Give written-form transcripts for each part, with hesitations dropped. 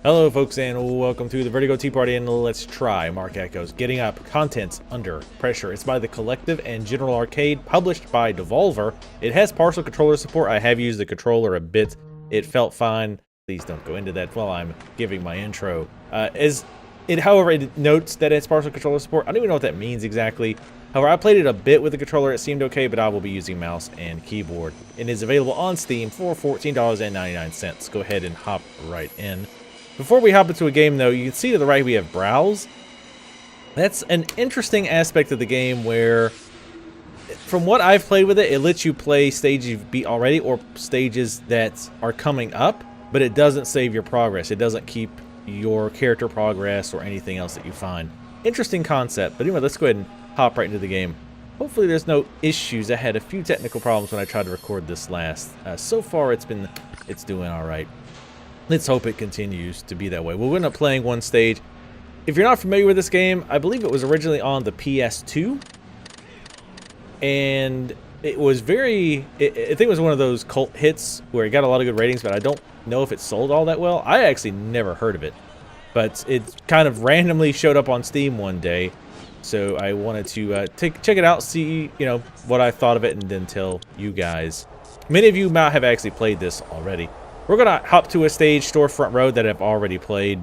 Hello folks and welcome to the Vertigo Tea Party and let's try Marc Ecko's Getting Up, Contents Under Pressure. It's by the Collective and General Arcade, published by Devolver. It has partial controller support. I have used the controller a bit. It felt fine. Please don't go into that while I'm giving my intro. However, it notes that it's partial controller support. I don't even know what that means exactly. However, I played it a bit with the controller. It seemed okay, but I will be using mouse and keyboard. It is available on Steam for $14.99. Go ahead and hop right in. Before we hop into a game, though, you can see to the right we have browse. That's an interesting aspect of the game where, from what I've played with it, it lets you play stages you've beat already or stages that are coming up, but it doesn't save your progress. It doesn't keep your character progress or anything else that you find. Interesting concept, but anyway, let's go ahead and hop right into the game. Hopefully there's no issues. I had a few technical problems when I tried to record this last. So far it's doing all right. Let's hope it continues to be that way. We'll end up playing one stage. If you're not familiar with this game, I believe it was originally on the PS2. And it was I think it was one of those cult hits where it got a lot of good ratings, but I don't know if it sold all that well. I actually never heard of it. But it kind of randomly showed up on Steam one day. So I wanted to check it out, see what I thought of it, and then tell you guys. Many of you might have actually played this already. We're going to hop to a stage, Storefront Road, that I've already played.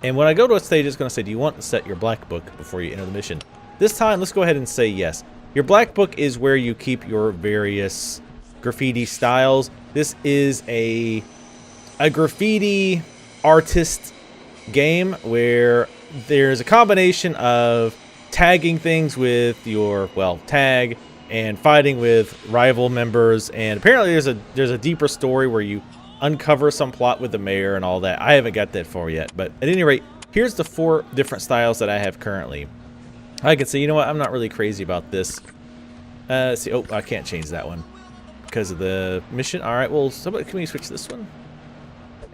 And when I go to a stage, it's going to say, do you want to set your black book before you enter the mission? This time, let's go ahead and say yes. Your black book is where you keep your various graffiti styles. This is a graffiti artist game where there's a combination of tagging things with your, tag, and fighting with rival members. And apparently there's a deeper story where you uncover some plot with the mayor and all that. I haven't got that far yet, but at any rate, here's the 4 different styles that I have currently. I can say, you know what, I'm not really crazy about this. See, oh, I can't change that one because of the mission. All right, well, can we switch this one?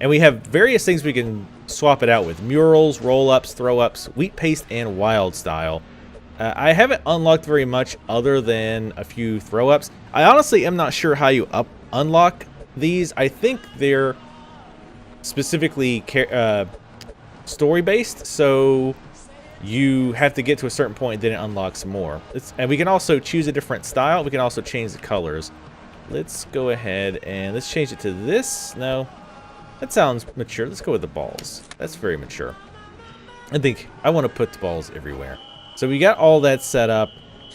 And we have various things we can swap it out with: murals, roll-ups, throw-ups, wheat paste, and wild style. I haven't unlocked very much other than a few throw-ups. I honestly am not sure how you unlock these. I think they're specifically story-based, so you have to get to a certain point, then it unlocks more. And we can also choose a different style. We can also change the colors. Let's go ahead and let's change it to this. No, that sounds mature. Let's go with the balls. That's very mature. I think I want to put the balls everywhere. So we got all that set up.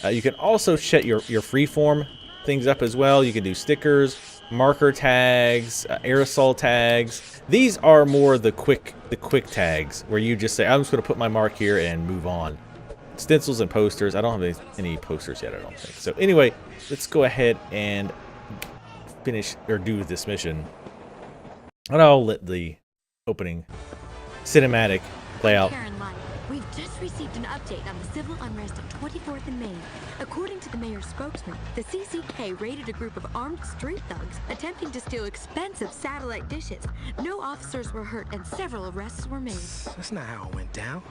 You can also set your freeform things up as well. You can do stickers, marker tags, aerosol tags. These are more the quick tags where you just say, I'm just going to put my mark here and move on. Stencils and posters. I don't have any posters yet, I don't think. So anyway, let's go ahead and finish or do this mission. And I'll let the opening cinematic play out. We've just received an update on the civil unrest of 24th and Main. According to the mayor's spokesman, the CCK raided a group of armed street thugs attempting to steal expensive satellite dishes. No officers were hurt and several arrests were made. That's not how it went down.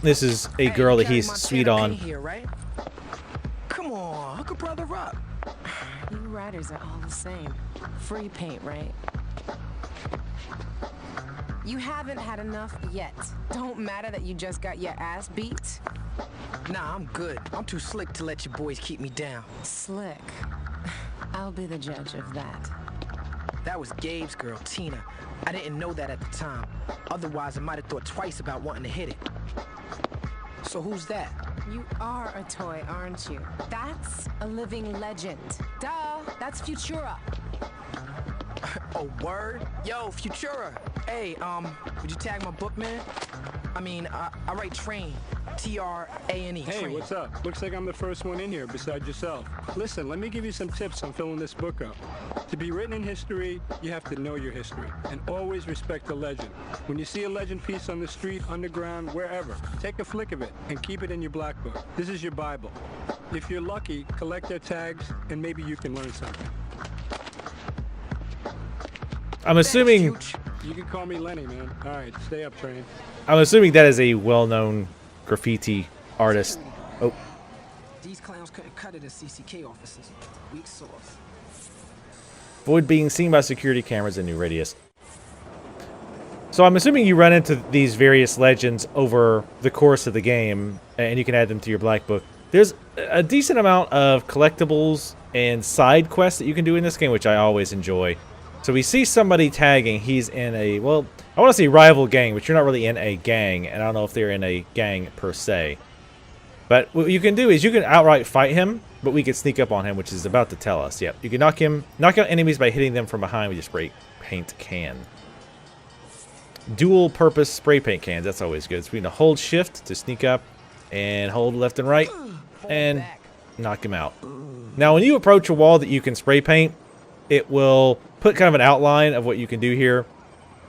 This is a girl that he's sweet on. Here, right? Come on, hook a brother up. You riders are all the same. Free paint, right? You haven't had enough yet. Don't matter that you just got your ass beat. Nah, I'm good. I'm too slick to let you boys keep me down. Slick. I'll be the judge of that. That was Gabe's girl, Tina. I didn't know that at the time. Otherwise, I might have thought twice about wanting to hit it. So who's that? You are a toy, aren't you? That's a living legend. Duh, that's Futura. Oh, word? Yo, Futura. Hey, would you tag my book, man? I mean, I write Trane. T-R-A-N-E. Hey, Trane. what's up? Looks like I'm the first one in here besides yourself. Listen, let me give you some tips on filling this book up. To be written in history, you have to know your history and always respect the legend. When you see a legend piece on the street, underground, wherever, take a flick of it and keep it in your black book. This is your Bible. If you're lucky, collect their tags and maybe you can learn something. I'm assuming You can call me Lenny, man. All right, stay up, Trane. I'm assuming that is a well-known graffiti artist. Oh, These clowns couldn't cut it as CCK officers. Weak sauce. Avoid being seen by security cameras in new radius. So I'm assuming you run into these various legends over the course of the game, and you can add them to your black book. There's a decent amount of collectibles and side quests that you can do in this game, which I always enjoy. So we see somebody tagging. He's in a, well, I want to say rival gang, but you're not really in a gang, and I don't know if they're in a gang per se. But what you can do is you can outright fight him, but we can sneak up on him, which is about to tell us. Yep, you can knock out enemies by hitting them from behind with your spray paint can. Dual purpose spray paint cans, that's always good. So we need to hold shift to sneak up and hold left and right and knock him out. Now when you approach a wall that you can spray paint, it will put kind of an outline of what you can do here.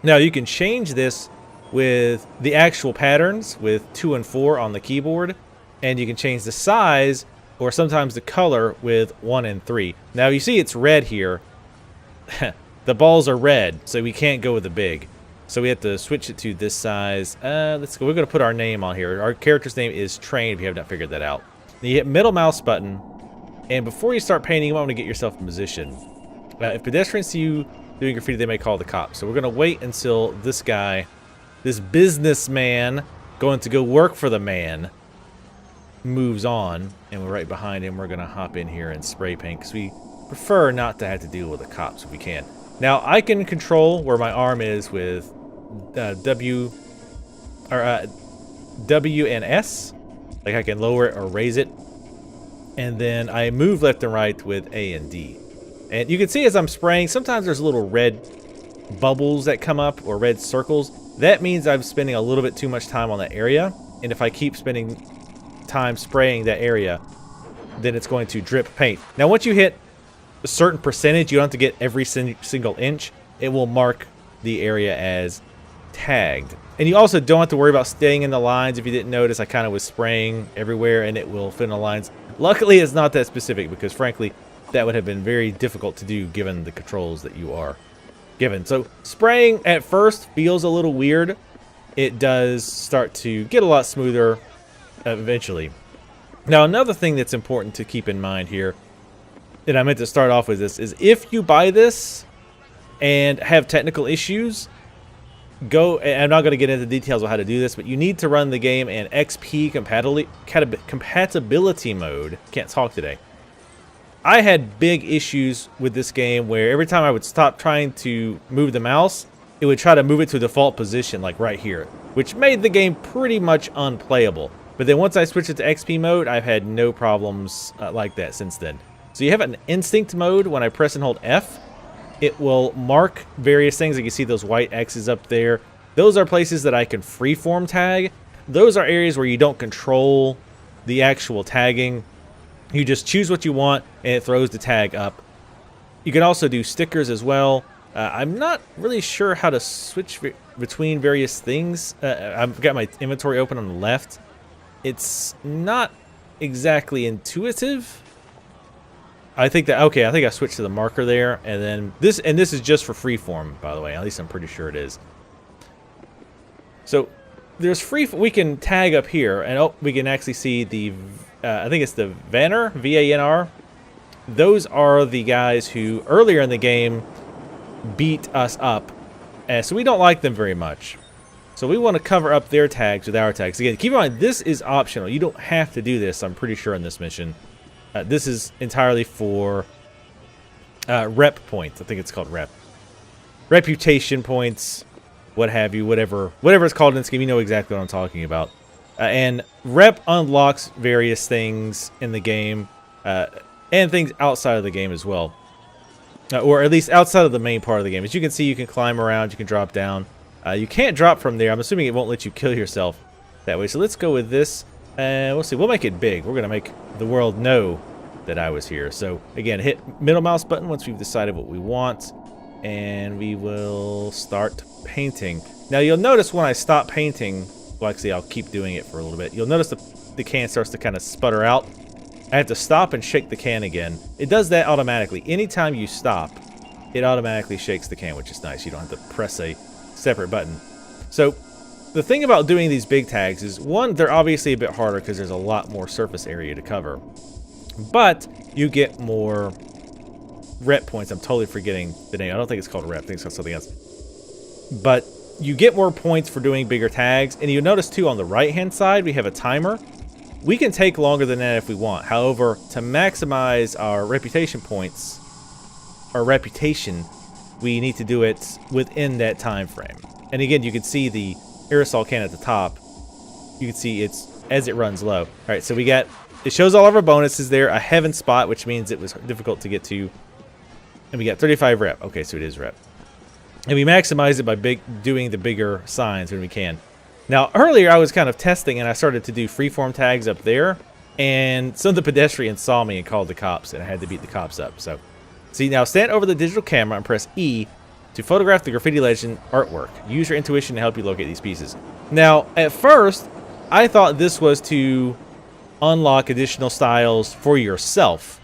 Now you can change this with the actual patterns with 2 and 4 on the keyboard, and you can change the size or sometimes the color with 1 and 3. Now you see it's red here. The balls are red, so we can't go with the big. So we have to switch it to this size. Let's go. We're going to put our name on here. Our character's name is Trane, if you have not figured that out. Then you hit middle mouse button, and before you start painting, you want to get yourself in position. If pedestrians see you doing graffiti, they may call the cops. So we're going to wait until this guy, this businessman, going to go work for the man, moves on, and we're right behind him. We're going to hop in here and spray paint because we prefer not to have to deal with the cops if we can. Now I can control where my arm is with W and S, like I can lower it or raise it, and then I move left and right with A and D. And you can see as I'm spraying, sometimes there's little red bubbles that come up or red circles. That means I'm spending a little bit too much time on that area, and if I keep spending time spraying that area, then it's going to drip paint. Now once you hit a certain percentage, you don't have to get every single inch. It will mark the area as tagged. And you also don't have to worry about staying in the lines. If you didn't notice, I kind of was spraying everywhere and it will fit in the lines. Luckily, it's not that specific because frankly, that would have been very difficult to do given the controls that you are given. So spraying at first feels a little weird. It does start to get a lot smoother eventually. Now, another thing that's important to keep in mind here, and I meant to start off with this, is if you buy this and have technical issues, I'm not going to get into details on how to do this, but you need to run the game in XP compatibility mode. Can't talk today. I had big issues with this game where every time I would stop trying to move the mouse, it would try to move it to default position, like right here, which made the game pretty much unplayable. But then once I switched it to XP mode, I've had no problems like that since then. So you have an instinct mode. When I press and hold F, it will mark various things. Like you see those white X's up there. Those are places that I can freeform tag. Those are areas where you don't control the actual tagging. You just choose what you want and it throws the tag up. You can also do stickers as well. I'm not really sure how to switch between various things. I've got my inventory open on the left. It's not exactly intuitive. I think I switched to the marker there, and then this is just for freeform, by the way. At least I'm pretty sure it is. So there's we can tag up here, and we can actually see the I think it's the Vanner, V-A-N-R. Those are the guys who earlier in the game beat us up, and so we don't like them very much. So we want to cover up their tags with our tags. Again, keep in mind this is optional. You don't have to do this. I'm pretty sure in this mission. This is entirely for rep points. I think it's called reputation points, what have you, whatever it's called in this game. You know exactly what I'm talking about. And rep unlocks various things in the game and things outside of the game as well, or at least outside of the main part of the game. As you can see, you can climb around, you can drop down. You can't drop from there. I'm assuming it won't let you kill yourself that way. So let's go with this. We'll see. We'll make it big. We're going to make the world know that I was here. So again, hit middle mouse button once we've decided what we want, and we will start painting. Now you'll notice when I stop painting, well actually I'll keep doing it for a little bit, you'll notice the can starts to kind of sputter out. I have to stop and shake the can again. It does that automatically. Anytime you stop, it automatically shakes the can, which is nice. You don't have to press a separate button. So the thing about doing these big tags is, one, they're obviously a bit harder because there's a lot more surface area to cover. But you get more rep points. I'm totally forgetting the name. I don't think it's called rep. I think it's called something else. But you get more points for doing bigger tags. And you'll notice, too, on the right-hand side, we have a timer. We can take longer than that if we want. However, to maximize our reputation points, our reputation, we need to do it within that time frame. And again, you can see the aerosol can at the top. You can see it's as it runs low. All right, so we got, it shows all of our bonuses there. A heaven spot, which means it was difficult to get to. And we got 35 rep. Okay, so it is rep. And we maximize it by doing the bigger signs when we can. Now, earlier I was kind of testing and I started to do freeform tags up there. And some of the pedestrians saw me and called the cops, and I had to beat the cops up. So, see, now stand over the digital camera and press E to photograph the Graffiti Legend artwork. Use your intuition to help you locate these pieces. Now, at first, I thought this was to unlock additional styles for yourself.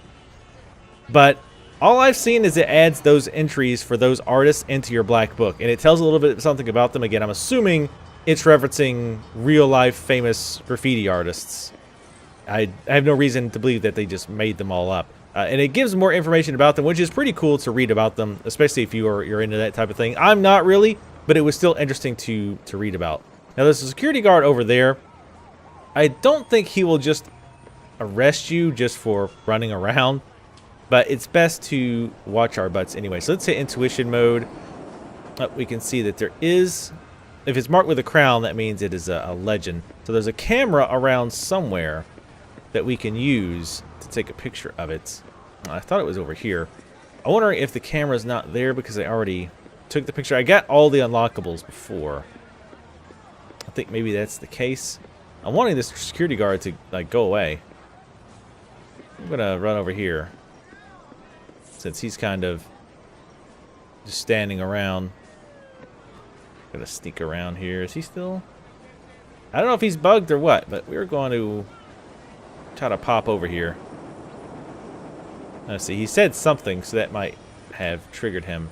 But all I've seen is it adds those entries for those artists into your black book. And it tells a little bit something about them. Again, I'm assuming it's referencing real-life famous graffiti artists. I have no reason to believe that they just made them all up. And it gives more information about them, which is pretty cool to read about them, especially if you're into that type of thing. I'm not really, but it was still interesting to read about. Now, there's a security guard over there. I don't think he will just arrest you just for running around, but it's best to watch our butts anyway. So let's hit intuition mode. We can see that there is, if it's marked with a crown, that means it is a legend. So there's a camera around somewhere that we can use to take a picture of it. I thought it was over here. I'm wondering if the camera's not there because I already took the picture. I got all the unlockables before. I think maybe that's the case. I'm wanting this security guard to like go away. I'm gonna run over here since he's kind of just standing around. Gonna sneak around here. Is he still? I don't know if he's bugged or what, but we're going to try to pop over here. Let's see. He said something, so that might have triggered him.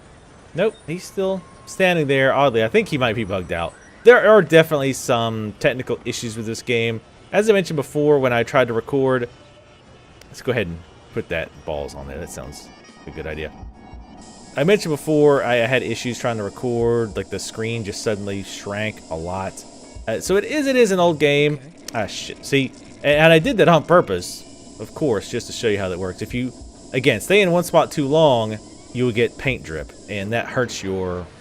Nope, he's still standing there. Oddly, I think he might be bugged out. There are definitely some technical issues with this game. As I mentioned before, when I tried to record, let's go ahead and put that balls on there. That sounds like a good idea. I mentioned before I had issues trying to record, like the screen just suddenly shrank a lot. So it is an old game. Ah, shit. See, and I did that on purpose, of course, just to show you how that works. If you, again, stay in one spot too long, you will get paint drip, and that hurts the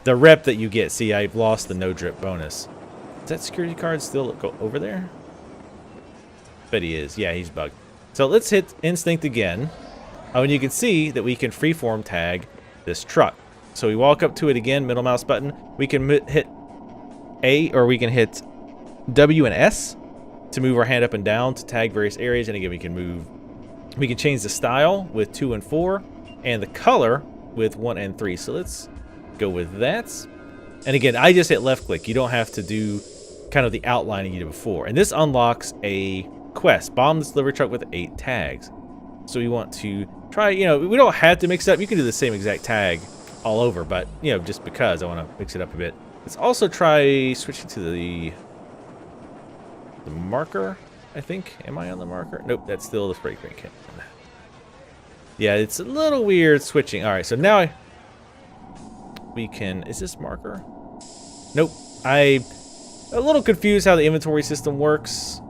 rep that you get. See, I've lost the no drip bonus. Is that security card still go over there? Bet he is. Yeah, he's bugged. So let's hit instinct again. Oh, and you can see that we can freeform tag this truck. So we walk up to it again, middle mouse button. We can hit A, or we can hit W and S to move our hand up and down to tag various areas. And again, we can change the style with 2 and 4, and the color with 1 and 3. So let's go with that. And again, I just hit left click. You don't have to do kind of the outlining you did before. And this unlocks a quest, bomb this delivery truck with 8 tags. So we want to try, we don't have to mix it up. You can do the same exact tag all over, but, just because I want to mix it up a bit. Let's also try switching to the marker, I think. Am I on the marker? Nope, that's still the spray paint can. Yeah, it's a little weird switching. All right, so now we can, is this marker? Nope. I'm a little confused how the inventory system works.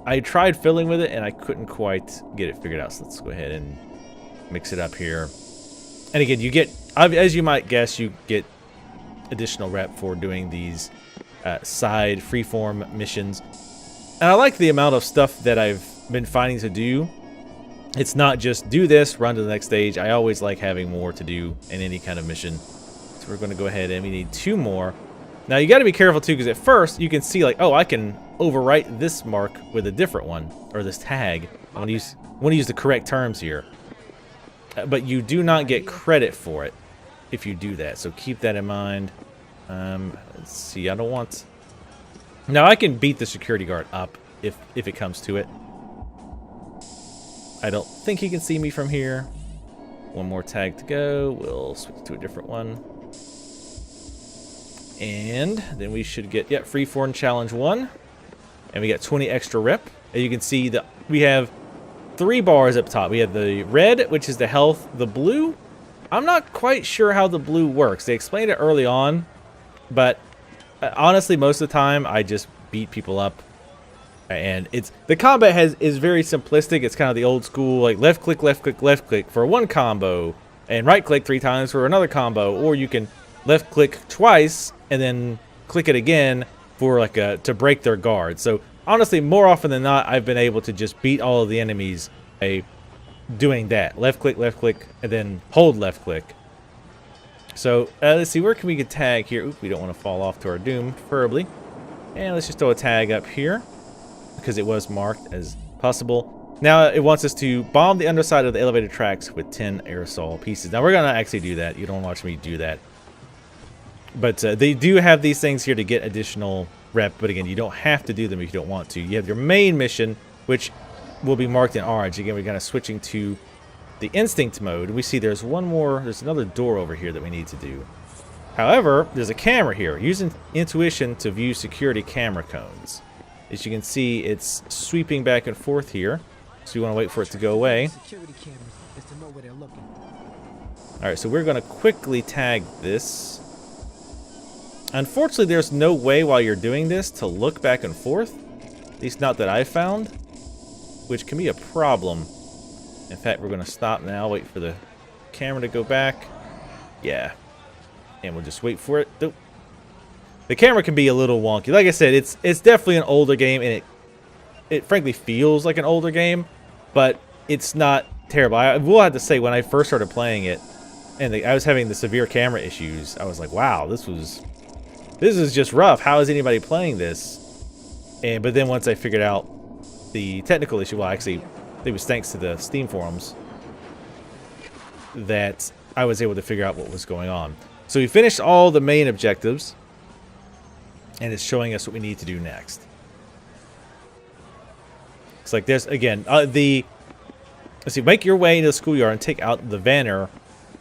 I tried filling with it and I couldn't quite get it figured out. So let's go ahead and mix it up here. And again, you get, as you might guess, you get additional rep for doing these side freeform missions. And I like the amount of stuff that I've been finding to do. It's not just do this, run to the next stage. I always like having more to do in any kind of mission. So we're going to go ahead and we need 2 more. Now you got to be careful too, because at first you can see like, oh, I can overwrite this mark with a different one, or this tag. I want to use the correct terms here. But you do not get credit for it if you do that. So keep that in mind. Let's see. I don't want. Now I can beat the security guard up if it comes to it. I don't think he can see me from here. 1 more tag to go. We'll switch to a different one. And then we should get, freeform challenge 1. And we got 20 extra rep. As you can see, we have 3 bars up top. We have the red, which is the health. The blue, I'm not quite sure how the blue works. They explained it early on, but honestly, most of the time, I just beat people up. And the combat is very simplistic. It's kind of the old school, like left click, left click, left click for one combo, and right click 3 times for another combo. Or you can left click twice and then click it again for like to break their guard. So honestly, more often than not, I've been able to just beat all of the enemies by doing that. Left click, and then hold left click. So let's see, where can we get tag here? Oop, we don't want to fall off to our doom, preferably. And let's just throw a tag up here, because it was marked as possible. Now it wants us to bomb the underside of the elevated tracks with 10 aerosol pieces. Now we're going to actually do that. You don't watch me do that. But they do have these things here to get additional rep. But again, you don't have to do them if you don't want to. You have your main mission, which will be marked in orange. Again, we're kind of switching to the instinct mode. We see there's another door over here that we need to do. However, there's a camera here. Using intuition to view security camera cones. As you can see, it's sweeping back and forth here. So you want to wait for it to go away. Alright, so we're going to quickly tag this. Unfortunately, there's no way while you're doing this to look back and forth. At least not that I found. Which can be a problem. In fact, we're going to stop now. Wait for the camera to go back. Yeah. And we'll just wait for it. Nope. The camera can be a little wonky. Like I said, it's definitely an older game, and it frankly feels like an older game, but it's not terrible. I will have to say, when I first started playing it, and I was having the severe camera issues, I was like, wow, this is just rough. How is anybody playing this? But then once I figured out the technical issue, well, actually, it was thanks to the Steam forums that I was able to figure out what was going on. So we finished all the main objectives. And it's showing us what we need to do next. It's like there's, again, let's see, make your way into the schoolyard and take out the Vanner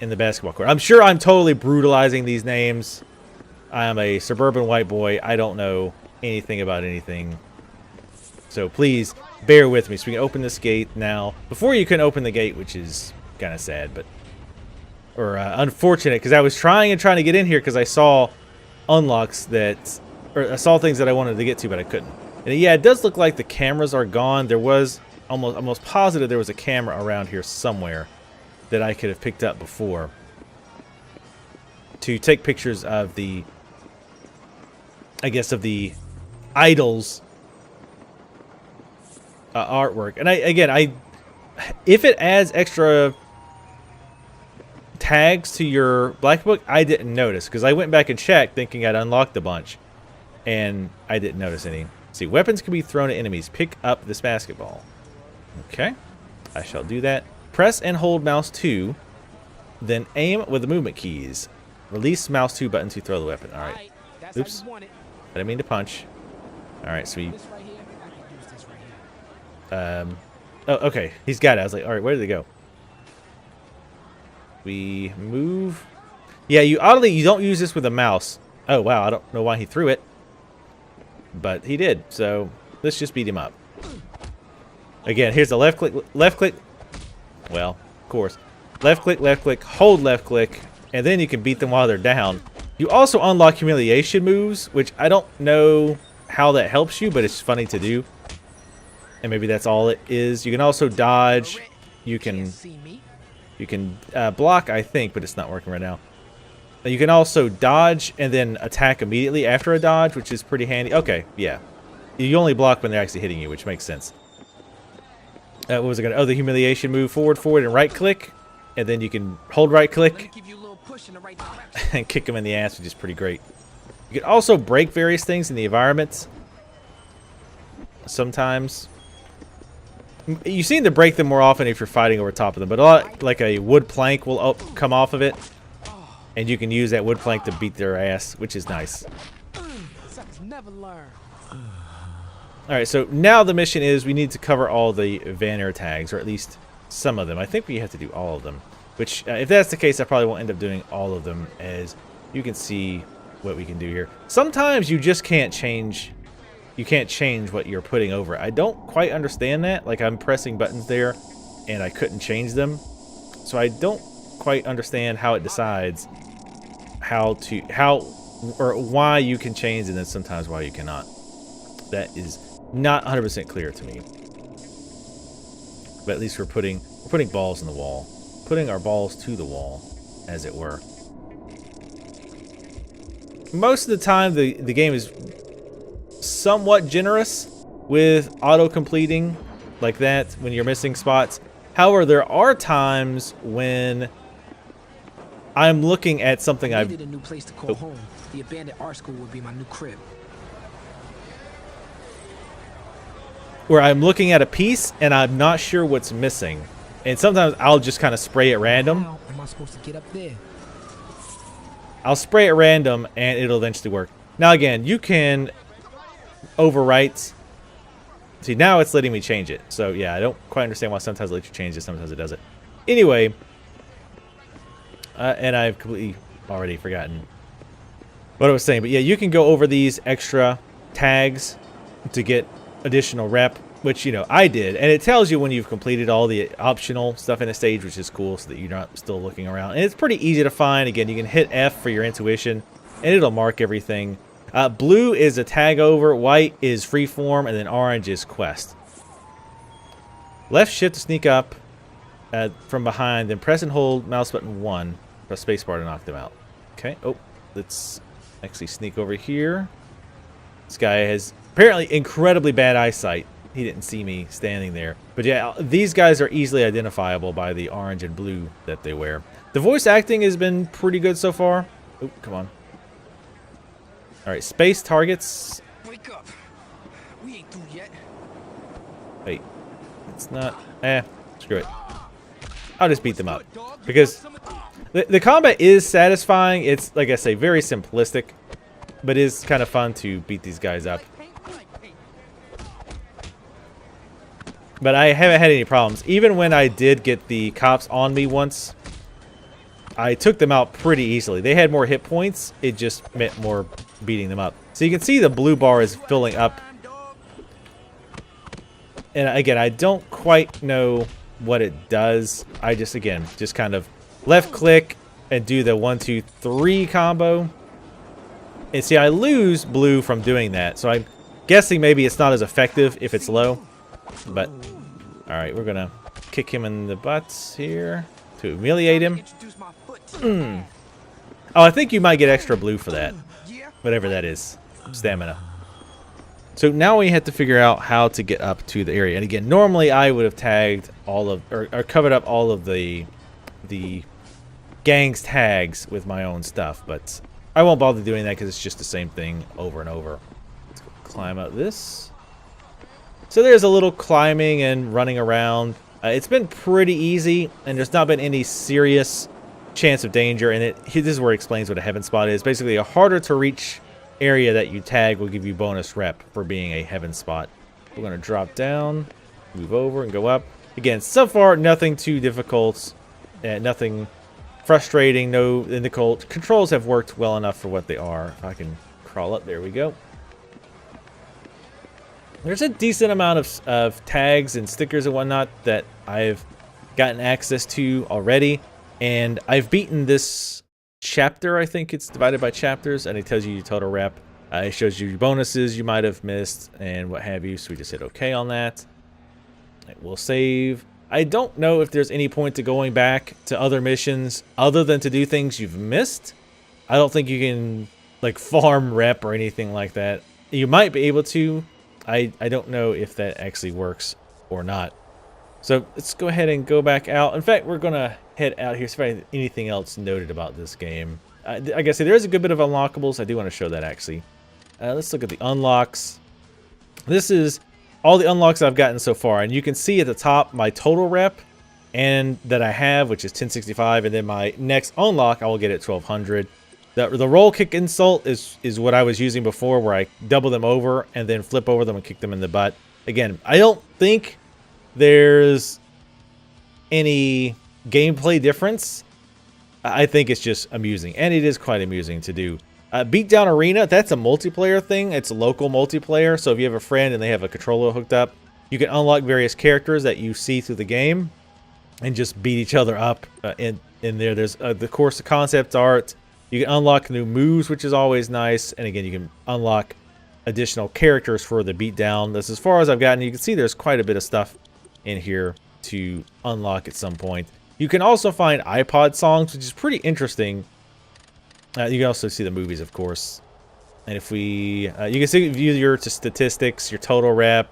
in the basketball court. I'm sure I'm totally brutalizing these names. I am a suburban white boy. I don't know anything about anything. So please bear with me. So we can open this gate now. Before you couldn't open the gate, which is kind of sad, or unfortunate, because I was trying to get in here because I saw unlocks or I saw things that I wanted to get to, but I couldn't. And yeah, it does look like the cameras are gone. There was almost positive there was a camera around here somewhere that I could have picked up before to take pictures of the, I guess, of the idols artwork. And if it adds extra tags to your black book, I didn't notice because I went back and checked thinking I'd unlocked a bunch. And I didn't notice any. See, weapons can be thrown at enemies. Pick up this basketball. Okay. I shall do that. Press and hold mouse 2. Then aim with the movement keys. Release mouse 2 button to throw the weapon. Alright. Oops. I didn't mean to punch. Alright, so we... Oh, okay. He's got it. I was like, alright, where did they go? We move... Yeah, you don't use this with a mouse. Oh, wow. I don't know why he threw it. But he did, so let's just beat him up. Again, here's the left click, well, of course. Left click, hold left click, and then you can beat them while they're down. You also unlock humiliation moves, which I don't know how that helps you, but it's funny to do. And maybe that's all it is. You can also dodge. You can block, I think, but it's not working right now. You can also dodge and then attack immediately after a dodge, which is pretty handy. Okay, yeah. You only block when they're actually hitting you, which makes sense. What was it going to... Oh, the humiliation move. Forward, and right click. And then you can hold right click and kick them in the ass, which is pretty great. You can also break various things in the environment. Sometimes. You seem to break them more often if you're fighting over top of them. But a lot, like a wood plank will come off of it. And you can use that wood plank to beat their ass, which is nice. Alright, so now the mission is we need to cover all the Vanner tags, or at least some of them. I think we have to do all of them. Which, if that's the case, I probably won't end up doing all of them, as you can see what we can do here. Sometimes you just can't change... you can't change what you're putting over it. I don't quite understand that. Like, I'm pressing buttons there, and I couldn't change them. So I don't quite understand how it decides or why you can change and then sometimes why you cannot. That is not 100% clear to me. But at least we're putting balls in the wall. Putting our balls to the wall, as it were. Most of the time, the game is somewhat generous with auto-completing like that when you're missing spots. However, there are times when I'm looking at something I needed a new place to call home. The abandoned art school would be my new crib. Where I'm looking at a piece and I'm not sure what's missing. And sometimes I'll just kind of spray at random. How am I supposed to get up there? I'll spray at random and it'll eventually work. Now again, you can overwrite. See, now it's letting me change it. So yeah, I don't quite understand why sometimes it lets you change it, sometimes it doesn't. Anyway, and I've completely already forgotten what I was saying. But yeah, you can go over these extra tags to get additional rep, which, you know, I did. And it tells you when you've completed all the optional stuff in a stage, which is cool, so that you're not still looking around. And it's pretty easy to find. Again, you can hit F for your intuition, and it'll mark everything. Blue is a tag over, white is freeform, and then orange is quest. Left shift to sneak up from behind, then press and hold mouse button 1. Press spacebar to knock them out. Okay. Oh, let's actually sneak over here. This guy has apparently incredibly bad eyesight. He didn't see me standing there. But yeah, these guys are easily identifiable by the orange and blue that they wear. The voice acting has been pretty good so far. Oh, come on. All right, space targets. Wake up. We ain't through yet. Wait, it's not. Screw it. I'll just beat them up because the combat is satisfying. It's, like I say, very simplistic, but it is kind of fun to beat these guys up. But I haven't had any problems. Even when I did get the cops on me once, I took them out pretty easily. They had more hit points. It just meant more beating them up. So you can see the blue bar is filling up. And again, I don't quite know what it does. I just, again, just kind of left click and do the 1, 2, 3 combo. And see, I lose blue from doing that. So I'm guessing maybe it's not as effective if it's low. But, alright, we're going to kick him in the butts here to humiliate him. Oh, I think you might get extra blue for that. Whatever that is. Stamina. So now we have to figure out how to get up to the area. And again, normally I would have tagged all of, or covered up all of the gang's tags with my own stuff. But I won't bother doing that because it's just the same thing over and over. Let's climb up this. So there's a little climbing and running around. It's been pretty easy, and there's not been any serious chance of danger. And this is where it explains what a heaven spot is. Basically, a harder to reach area that you tag will give you bonus rep for being a heaven spot. We're going to drop down, move over, and go up. Again, so far, nothing too difficult, nothing frustrating. No, and the controls have worked well enough for what they are. If I can crawl up, there we go. There's a decent amount of tags and stickers and whatnot that I've gotten access to already. And I've beaten this chapter. I think it's divided by chapters, and it tells you your total rep. It shows you your bonuses you might have missed and what have you. So we just hit OK on that. We'll save. I don't know if there's any point to going back to other missions other than to do things you've missed. I don't think you can like farm rep or anything like that. You might be able to. I don't know if that actually works or not. So let's go ahead and go back out. In fact, we're going to head out here. See if I anything else noted about this game. Like I said, there's a good bit of unlockables. I do want to show that actually. Let's look at the unlocks. This is all the unlocks I've gotten so far. And you can see at the top my total rep and that I have, which is 1065. And then my next unlock, I will get at 1200. The roll kick insult is what I was using before, where I double them over and then flip over them and kick them in the butt. Again, I don't think there's any gameplay difference. I think it's just amusing, and it is quite amusing to do. Beatdown Arena, that's a multiplayer thing. It's local multiplayer. So if you have a friend and they have a controller hooked up, you can unlock various characters that you see through the game and just beat each other up in there. There's, of course, the concept art. You can unlock new moves, which is always nice. And again, you can unlock additional characters for the beatdown. That's as far as I've gotten. You can see there's quite a bit of stuff in here to unlock at some point. You can also find iPod songs, which is pretty interesting. You can also see the movies, of course. And if we, you can see view your statistics, your total rep,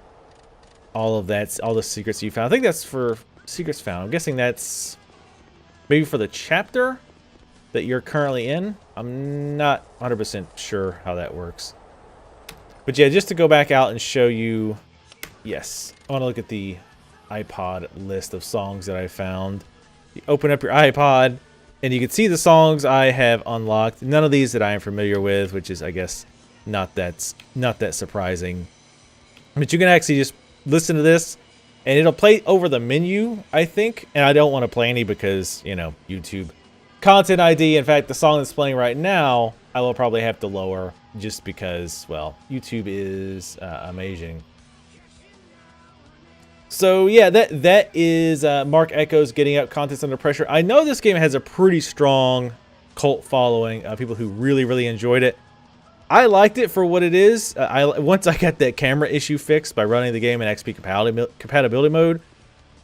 all of that, all the secrets you found. I think that's for secrets found. I'm guessing that's maybe for the chapter that you're currently in. I'm not 100% sure how that works. But yeah, just to go back out and show you, yes, I want to look at the iPod list of songs that I found. You open up your iPod, and you can see the songs I have unlocked. None of these that I am familiar with, which is, I guess, not that surprising. But you can actually just listen to this, and it'll play over the menu, I think. And I don't want to play any because, you know, YouTube content ID. In fact, the song that's playing right now, I will probably have to lower just because, well, YouTube is amazing. So yeah, that is Marc Ecko's Getting Up Contents Under Pressure. I know this game has a pretty strong cult following, people who really enjoyed it. I liked it for what it is. Once I got that camera issue fixed by running the game in XP compatibility mode,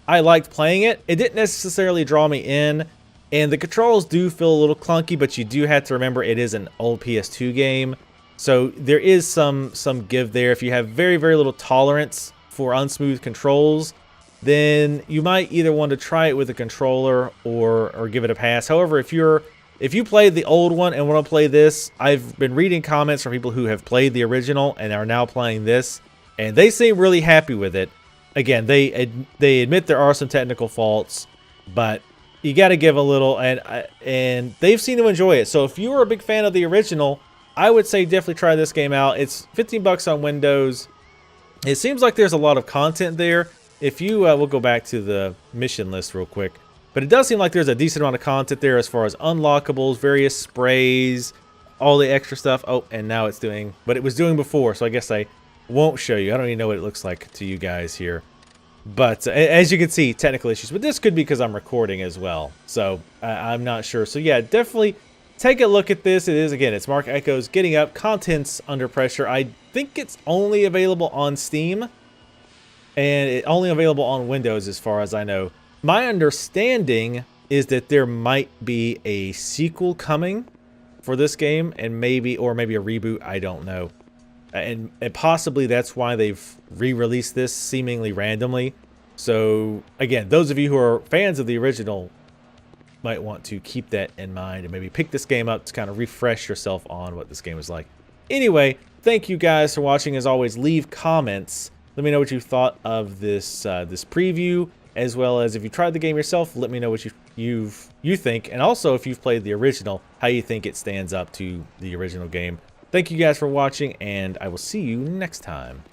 I liked playing it. It didn't necessarily draw me in, and the controls do feel a little clunky, but you do have to remember it is an old PS2 game, so there is some give there. If you have very little tolerance for unsmooth controls, then you might either want to try it with a controller or give it a pass. However, if you played the old one and want to play this, I've been reading comments from people who have played the original and are now playing this, and they seem really happy with it. Again, they admit there are some technical faults, but you got to give a little, and they've seemed to enjoy it. So if you were a big fan of the original, I would say definitely try this game out. It's 15 bucks on Windows. It seems like there's a lot of content there. If you, we'll go back to the mission list real quick. But it does seem like there's a decent amount of content there as far as unlockables, various sprays, all the extra stuff. Oh, and now it's doing what it was doing before. So I guess I won't show you. I don't even know what it looks like to you guys here. But as you can see, technical issues. But this could be because I'm recording as well. So I'm not sure. So yeah, definitely take a look at this. It is, again, it's Marc Ecko's Getting Up Contents Under Pressure. I think it's only available on Steam, and it's only available on Windows as far as I know. My understanding is that there might be a sequel coming for this game, and maybe a reboot, I don't know. And possibly that's why they've re-released this seemingly randomly. So again, those of you who are fans of the original might want to keep that in mind and maybe pick this game up to kind of refresh yourself on what this game is like. Anyway, thank you guys for watching. As always, leave comments. Let me know what you thought of this this preview, as well as if you tried the game yourself, let me know what you think, and also if you've played the original, how you think it stands up to the original game. Thank you guys for watching, and I will see you next time.